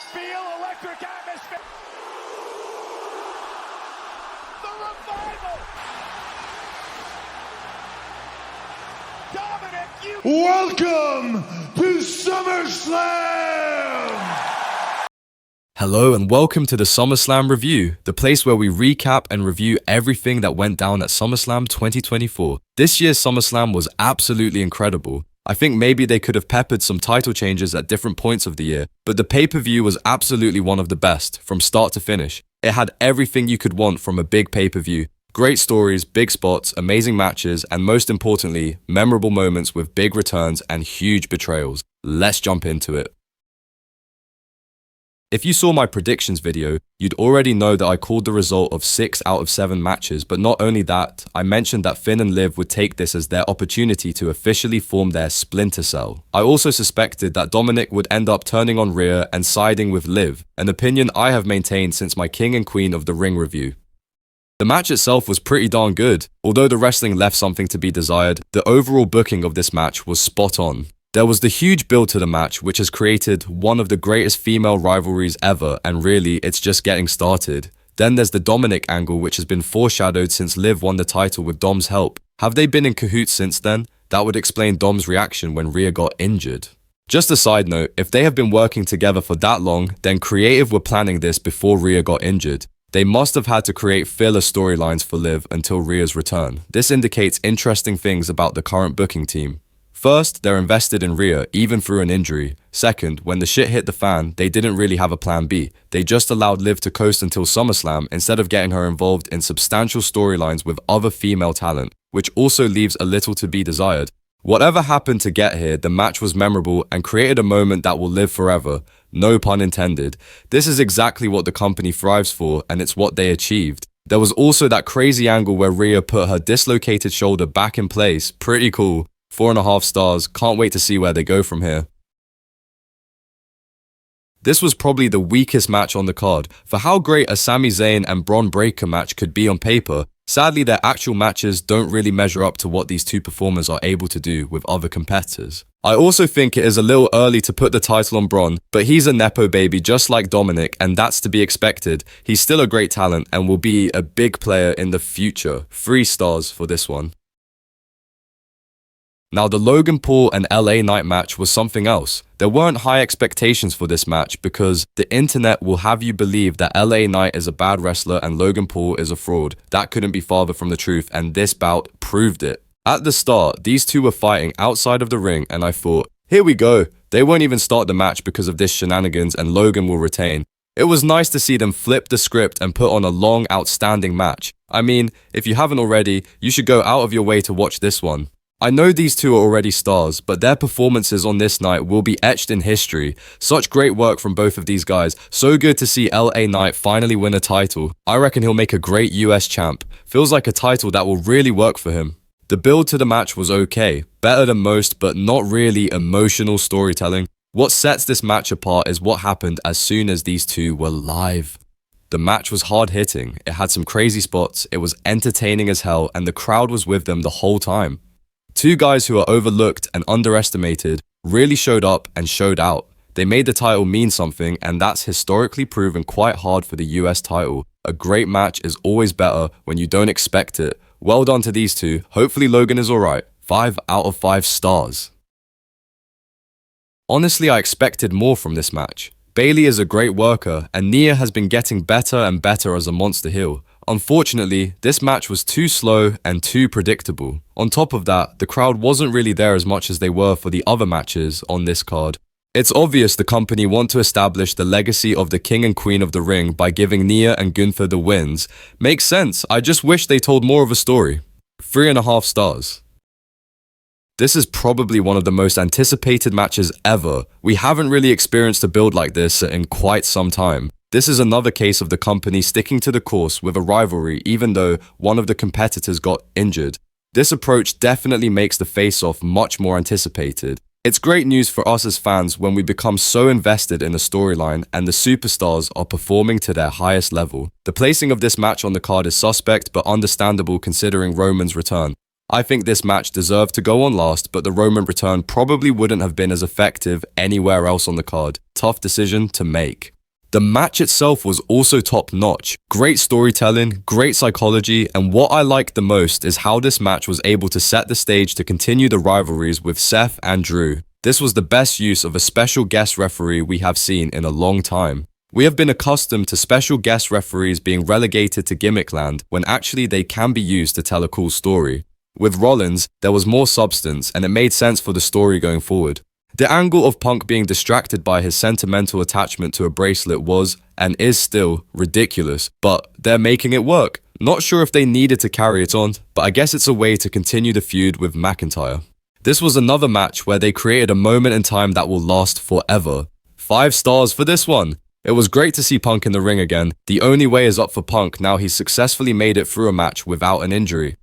feel electric atmosphere. The revival. Dominik, you. Welcome to SummerSlam! Hello and welcome to the SummerSlam Review, the place where we recap and review everything that went down at SummerSlam 2024. This year's SummerSlam was absolutely incredible. I think maybe they could have peppered some title changes at different points of the year, but the pay-per-view was absolutely one of the best, from start to finish. It had everything you could want from a big pay-per-view. Great stories, big spots, amazing matches, and most importantly, memorable moments with big returns and huge betrayals. Let's jump into it. If you saw my predictions video, you'd already know that I called the result of 6 out of 7 matches, but not only that, I mentioned that Finn and Liv would take this as their opportunity to officially form their Splinter Cell. I also suspected that Dominik would end up turning on Rhea and siding with Liv, an opinion I have maintained since my King and Queen of the Ring review. The match itself was pretty darn good. Although the wrestling left something to be desired, the overall booking of this match was spot on. There was the huge build to the match, which has created one of the greatest female rivalries ever, and really, it's just getting started. Then there's the Dominik angle, which has been foreshadowed since Liv won the title with Dom's help. Have they been in cahoots since then? That would explain Dom's reaction when Rhea got injured. Just a side note, if they have been working together for that long, then creative were planning this before Rhea got injured. They must have had to create filler storylines for Liv until Rhea's return. This indicates interesting things about the current booking team. First, they're invested in Rhea, even through an injury. Second, when the shit hit the fan, they didn't really have a plan B. They just allowed Liv to coast until SummerSlam instead of getting her involved in substantial storylines with other female talent, which also leaves a little to be desired. Whatever happened to get here, the match was memorable and created a moment that will live forever. No pun intended. This is exactly what the company thrives for, and it's what they achieved. There was also that crazy angle where Rhea put her dislocated shoulder back in place. Pretty cool. 4.5 stars, can't wait to see where they go from here. This was probably the weakest match on the card. For how great a Sami Zayn and Bron Breakker match could be on paper, sadly their actual matches don't really measure up to what these two performers are able to do with other competitors. I also think it is a little early to put the title on Bron, but he's a nepo baby just like Dominik, and that's to be expected. He's still a great talent and will be a big player in the future. 3 stars for this one. Now the Logan Paul and LA Knight match was something else. There weren't high expectations for this match because the internet will have you believe that LA Knight is a bad wrestler and Logan Paul is a fraud. That couldn't be farther from the truth, and this bout proved it. At the start, these two were fighting outside of the ring and I thought, here we go. They won't even start the match because of this shenanigans and Logan will retain. It was nice to see them flip the script and put on a long, outstanding match. I mean, if you haven't already, you should go out of your way to watch this one. I know these two are already stars, but their performances on this night will be etched in history. Such great work from both of these guys. So good to see LA Knight finally win a title. I reckon he'll make a great US champ. Feels like a title that will really work for him. The build to the match was okay. Better than most, but not really emotional storytelling. What sets this match apart is what happened as soon as these two were live. The match was hard-hitting. It had some crazy spots. It was entertaining as hell, and the crowd was with them the whole time. Two guys who are overlooked and underestimated really showed up and showed out. They made the title mean something, and that's historically proven quite hard for the US title. A great match is always better when you don't expect it. Well done to these two. Hopefully Logan is alright. 5 out of 5 stars. Honestly, I expected more from this match. Bayley is a great worker, and Rhea has been getting better and better as a monster heel. Unfortunately, this match was too slow and too predictable. On top of that, the crowd wasn't really there as much as they were for the other matches on this card. It's obvious the company want to establish the legacy of the King and Queen of the Ring by giving Rhea and Gunther the wins. Makes sense, I just wish they told more of a story. 3.5 stars. This is probably one of the most anticipated matches ever. We haven't really experienced a build like this in quite some time. This is another case of the company sticking to the course with a rivalry even though one of the competitors got injured. This approach definitely makes the face-off much more anticipated. It's great news for us as fans when we become so invested in the storyline and the superstars are performing to their highest level. The placing of this match on the card is suspect but understandable considering Roman's return. I think this match deserved to go on last, but the Roman return probably wouldn't have been as effective anywhere else on the card. Tough decision to make. The match itself was also top-notch. Great storytelling, great psychology, and what I liked the most is how this match was able to set the stage to continue the rivalries with Seth and Drew. This was the best use of a special guest referee we have seen in a long time. We have been accustomed to special guest referees being relegated to gimmick land when actually they can be used to tell a cool story. With Rollins, there was more substance and it made sense for the story going forward. The angle of Punk being distracted by his sentimental attachment to a bracelet was, and is still, ridiculous, but they're making it work. Not sure if they needed to carry it on, but I guess it's a way to continue the feud with McIntyre. This was another match where they created a moment in time that will last forever. 5 stars for this one. It was great to see Punk in the ring again. The only way is up for Punk now he's successfully made it through a match without an injury.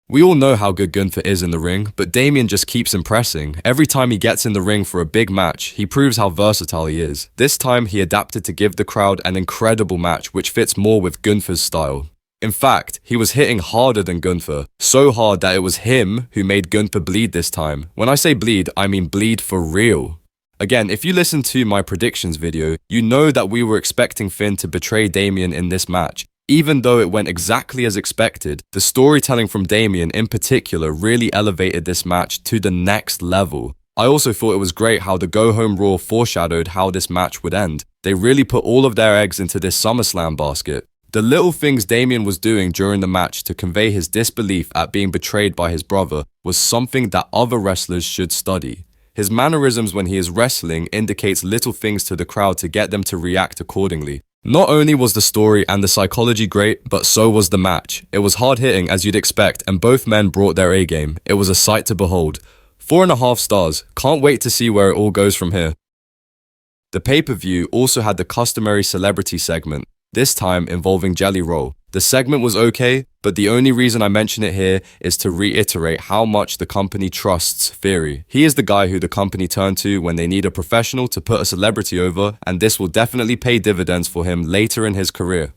We all know how good Gunther is in the ring, but Damian just keeps impressing. Every time he gets in the ring for a big match, he proves how versatile he is. This time, he adapted to give the crowd an incredible match which fits more with Gunther's style. In fact, he was hitting harder than Gunther, so hard that it was him who made Gunther bleed this time. When I say bleed, I mean bleed for real. Again, if you listen to my predictions video, you know that we were expecting Finn to betray Damian in this match. Even though it went exactly as expected, the storytelling from Damian in particular really elevated this match to the next level. I also thought it was great how the Go Home Raw foreshadowed how this match would end. They really put all of their eggs into this SummerSlam basket. The little things Damian was doing during the match to convey his disbelief at being betrayed by his brother was something that other wrestlers should study. His mannerisms when he is wrestling indicates little things to the crowd to get them to react accordingly. Not only was the story and the psychology great, but so was the match. It was hard-hitting as you'd expect, and both men brought their A-game. It was a sight to behold. 4.5 stars. Can't wait to see where it all goes from here. The pay-per-view also had the customary celebrity segment, this time involving Jelly Roll. The segment was okay, but the only reason I mention it here is to reiterate how much the company trusts Theory. He is the guy who the company turn to when they need a professional to put a celebrity over, and this will definitely pay dividends for him later in his career.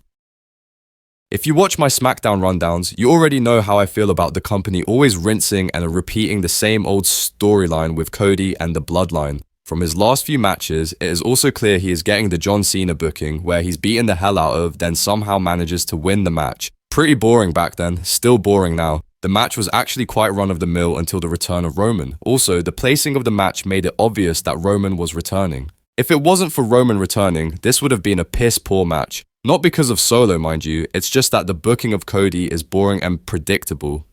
If you watch my SmackDown rundowns, you already know how I feel about the company always rinsing and repeating the same old storyline with Cody and the Bloodline. From his last few matches, it is also clear he is getting the John Cena booking, where he's beaten the hell out of, then somehow manages to win the match. Pretty boring back then, still boring now. The match was actually quite run-of-the-mill until the return of Roman. Also, the placing of the match made it obvious that Roman was returning. If it wasn't for Roman returning, this would have been a piss-poor match. Not because of Solo, mind you, it's just that the booking of Cody is boring and predictable.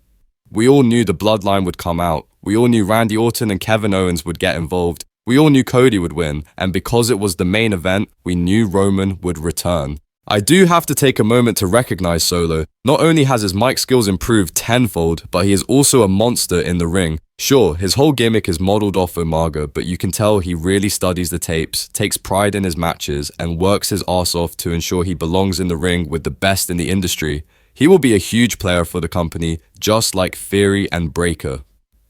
We all knew the Bloodline would come out. We all knew Randy Orton and Kevin Owens would get involved. We all knew Cody would win, and because it was the main event, we knew Roman would return. I do have to take a moment to recognize Solo. Not only has his mic skills improved tenfold, but he is also a monster in the ring. Sure, his whole gimmick is modeled off Umaga, but you can tell he really studies the tapes, takes pride in his matches, and works his ass off to ensure he belongs in the ring with the best in the industry. He will be a huge player for the company, just like Theory and Breakker.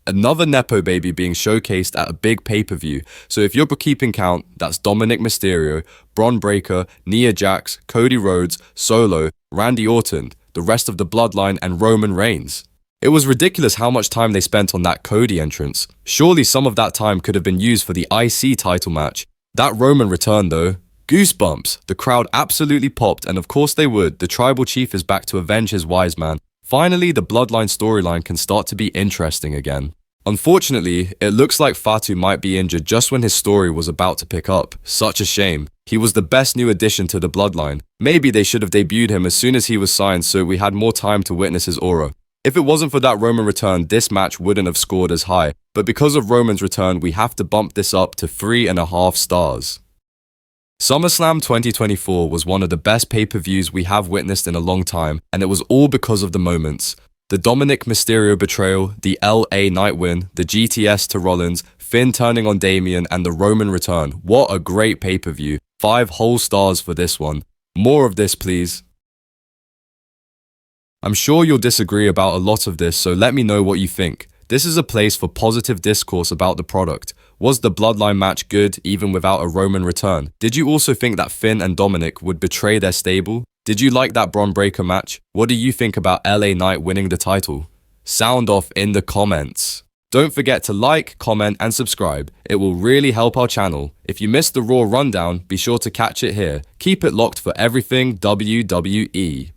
Another Nepo baby being showcased at a big pay-per-view, so if you're keeping count, that's Dominik Mysterio, Bron Breakker, Nia Jax, Cody Rhodes, Solo, Randy Orton, the rest of the Bloodline, and Roman Reigns. It was ridiculous how much time they spent on that Cody entrance. Surely some of that time could have been used for the IC title match. That Roman return though, goosebumps. The crowd absolutely popped, and of course they would. The tribal chief is back to avenge his wise man. Finally, the Bloodline storyline can start to be interesting again. Unfortunately, it looks like Fatu might be injured just when his story was about to pick up. Such a shame. He was the best new addition to the Bloodline. Maybe they should have debuted him as soon as he was signed so we had more time to witness his aura. If it wasn't for that Roman return, this match wouldn't have scored as high. But because of Roman's return, we have to bump this up to 3.5 stars. SummerSlam 2024 was one of the best pay-per-views we have witnessed in a long time, and it was all because of the moments. The Dominik Mysterio betrayal, the LA Knight win, the GTS to Rollins, Finn turning on Damian, and the Roman return. What a great pay-per-view. 5 whole stars for this one. More of this, please. I'm sure you'll disagree about a lot of this, so let me know what you think. This is a place for positive discourse about the product. Was the Bloodline match good even without a Roman return? Did you also think that Finn and Dominik would betray their stable? Did you like that Bron Breakker match? What do you think about LA Knight winning the title? Sound off in the comments. Don't forget to like, comment, and subscribe. It will really help our channel. If you missed the Raw rundown, be sure to catch it here. Keep it locked for everything WWE.